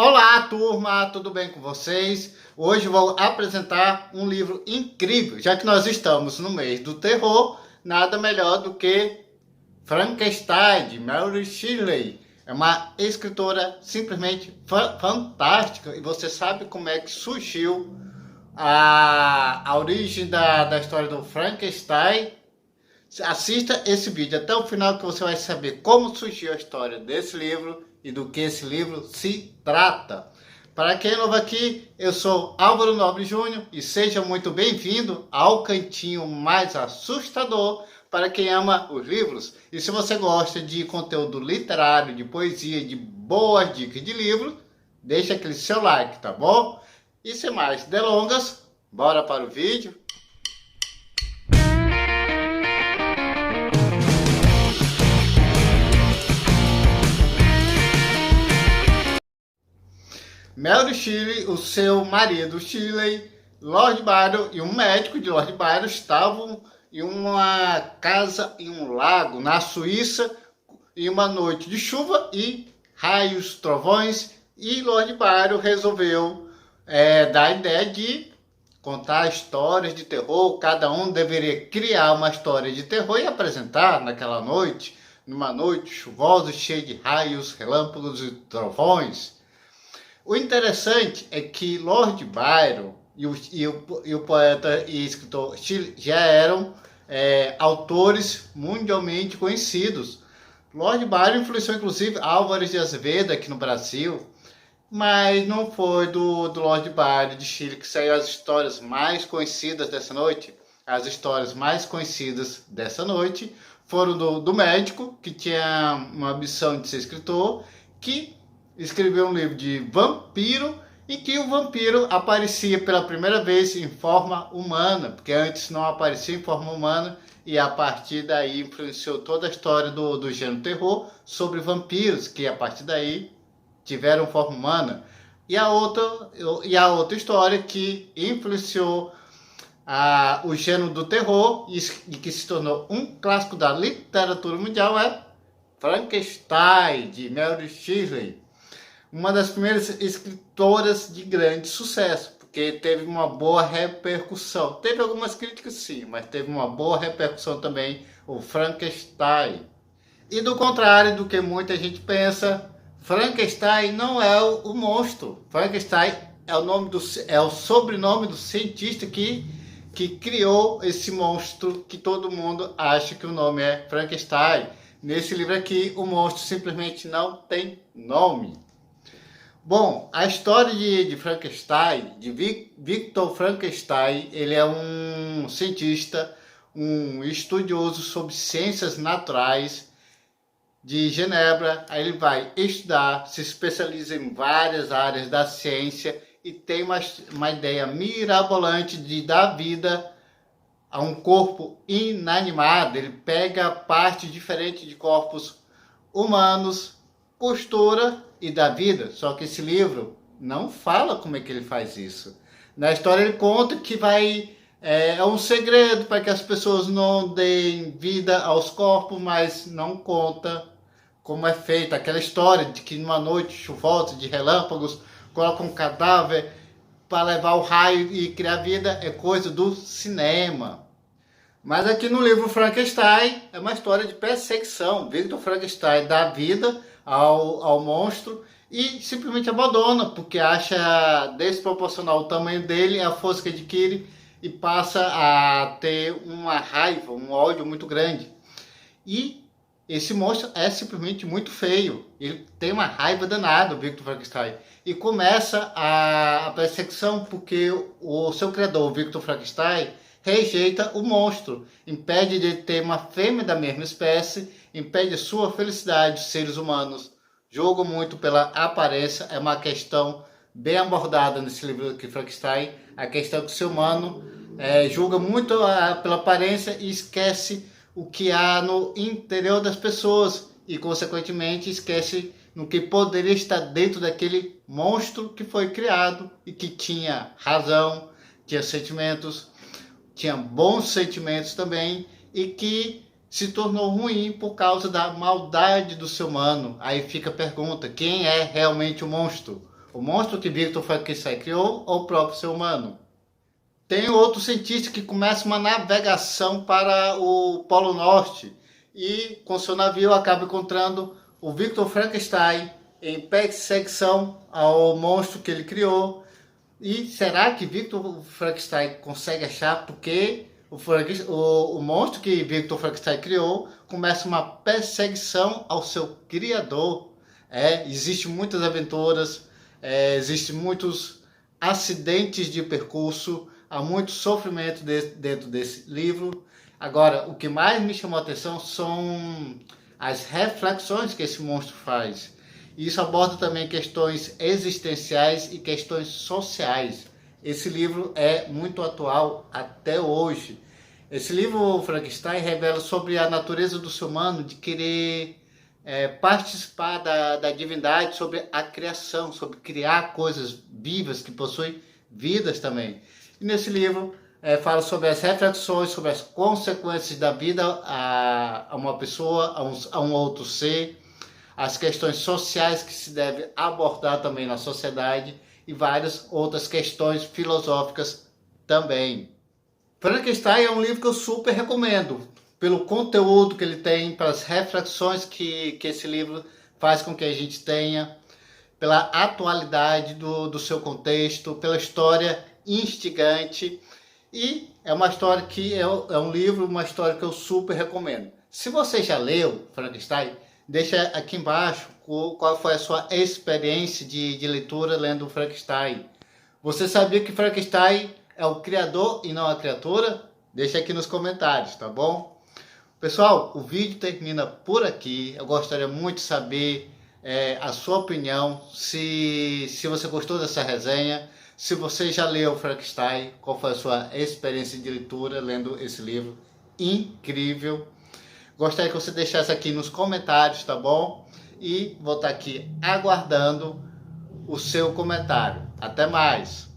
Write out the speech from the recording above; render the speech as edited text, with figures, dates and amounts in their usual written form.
Olá, turma, tudo bem com vocês? Hoje vou apresentar um livro incrível, já que nós estamos no mês do terror, nada melhor do que Frankenstein, de Mary Shelley. É uma escritora simplesmente fantástica, e você sabe como é que surgiu a origem da história do Frankenstein? Assista esse vídeo até o final que você vai saber como surgiu a história desse livro e do que esse livro se trata. Para quem é novo aqui, eu sou Álvaro Nobre Júnior e seja muito bem-vindo ao cantinho mais assustador para quem ama os livros. E se você gosta de conteúdo literário, de poesia, de boas dicas de livro, deixa aquele seu like, tá bom? E sem mais delongas, bora para o vídeo. Mary Shelley, o seu marido Shelley, Lord Byron e um médico de Lord Byron estavam em uma casa em um lago na Suíça em uma noite de chuva e raios, trovões, e Lord Byron resolveu dar a ideia de contar histórias de terror. Cada um deveria criar uma história de terror e apresentar naquela noite, numa noite chuvosa, cheia de raios, relâmpagos e trovões. O interessante é que Lord Byron e o poeta e escritor Shelley já eram autores mundialmente conhecidos. Lord Byron influenciou inclusive Álvares de Azevedo aqui no Brasil, mas não foi do Lord Byron de Shelley que saiu as histórias mais conhecidas dessa noite. As histórias mais conhecidas dessa noite foram do médico, que tinha uma ambição de ser escritor, que escreveu um livro de vampiro, em que o vampiro aparecia pela primeira vez em forma humana, porque antes não aparecia em forma humana, e a partir daí influenciou toda a história do gênero terror sobre vampiros, que a partir daí tiveram forma humana. E a outra história que influenciou o gênero do terror e que se tornou um clássico da literatura mundial é Frankenstein, de Mary Shelley. Uma das primeiras escritoras de grande sucesso, porque teve uma boa repercussão. Teve algumas críticas sim, mas teve uma boa repercussão também, o Frankenstein. E do contrário do que muita gente pensa, Frankenstein não é o monstro. Frankenstein é o sobrenome do cientista que criou esse monstro que todo mundo acha que o nome é Frankenstein. Nesse livro aqui, o monstro simplesmente não tem nome. Bom, a história de Frankenstein, de Victor Frankenstein, ele é um cientista, um estudioso sobre ciências naturais de Genebra. Aí ele vai estudar, se especializa em várias áreas da ciência e tem uma ideia mirabolante de dar vida a um corpo inanimado. Ele pega partes diferentes de corpos humanos, costura e dá vida. Só que esse livro não fala como é que ele faz isso. Na história ele conta que é um segredo para que as pessoas não deem vida aos corpos, mas não conta como é feita aquela história de que numa noite chuvosa de relâmpagos coloca um cadáver para levar o raio e criar vida. É coisa do cinema. Mas aqui no livro Frankenstein é uma história de perseguição. Victor Frankenstein dá vida ao monstro e simplesmente abandona, porque acha desproporcional o tamanho dele, a força que adquire, e passa a ter uma raiva, um ódio muito grande. E esse monstro é simplesmente muito feio. Ele tem uma raiva danada, o Victor Frankenstein. E começa a perseguição porque o seu criador, o Victor Frankenstein, rejeita o monstro, impede de ter uma fêmea da mesma espécie, impede sua felicidade. Os seres humanos julgam muito pela aparência, é uma questão bem abordada nesse livro aqui, Frankenstein, a questão que o ser humano julga muito pela aparência e esquece o que há no interior das pessoas e, consequentemente, esquece no que poderia estar dentro daquele monstro que foi criado e que tinha razão, tinha sentimentos, tinha bons sentimentos também, e que se tornou ruim por causa da maldade do ser humano. Aí fica a pergunta: quem é realmente o monstro? O monstro que Victor Frankenstein criou ou o próprio ser humano? Tem outro cientista que começa uma navegação para o Polo Norte e, com seu navio, acaba encontrando o Victor Frankenstein em perseguição ao monstro que ele criou. E será que Victor Frankenstein consegue achar porque o monstro que Victor Frankenstein criou começa uma perseguição ao seu criador? Existem muitas aventuras, existem muitos acidentes de percurso, há muito sofrimento dentro desse livro. Agora, o que mais me chamou a atenção são as reflexões que esse monstro faz. Isso aborda também questões existenciais e questões sociais. Esse livro é muito atual até hoje. Esse livro, Frankenstein, revela sobre a natureza do ser humano de querer participar da divindade, sobre a criação, sobre criar coisas vivas que possuem vidas também. E nesse livro fala sobre as reflexões, sobre as consequências da vida a uma pessoa, a um outro ser, as questões sociais que se deve abordar também na sociedade e várias outras questões filosóficas também. Frankenstein é um livro que eu super recomendo, pelo conteúdo que ele tem, pelas reflexões que esse livro faz com que a gente tenha, pela atualidade do seu contexto, pela história instigante. E é uma história que é um livro, uma história que eu super recomendo. Se você já leu Frankenstein, deixa aqui embaixo qual foi a sua experiência de leitura lendo Frankenstein. Você sabia que Frankenstein é o criador e não a criatura? Deixa aqui nos comentários, tá bom? Pessoal, o vídeo termina por aqui. Eu gostaria muito de saber a sua opinião, se você gostou dessa resenha, se você já leu Frankenstein, qual foi a sua experiência de leitura lendo esse livro incrível. Gostaria que você deixasse aqui nos comentários, tá bom? E vou estar aqui aguardando o seu comentário. Até mais!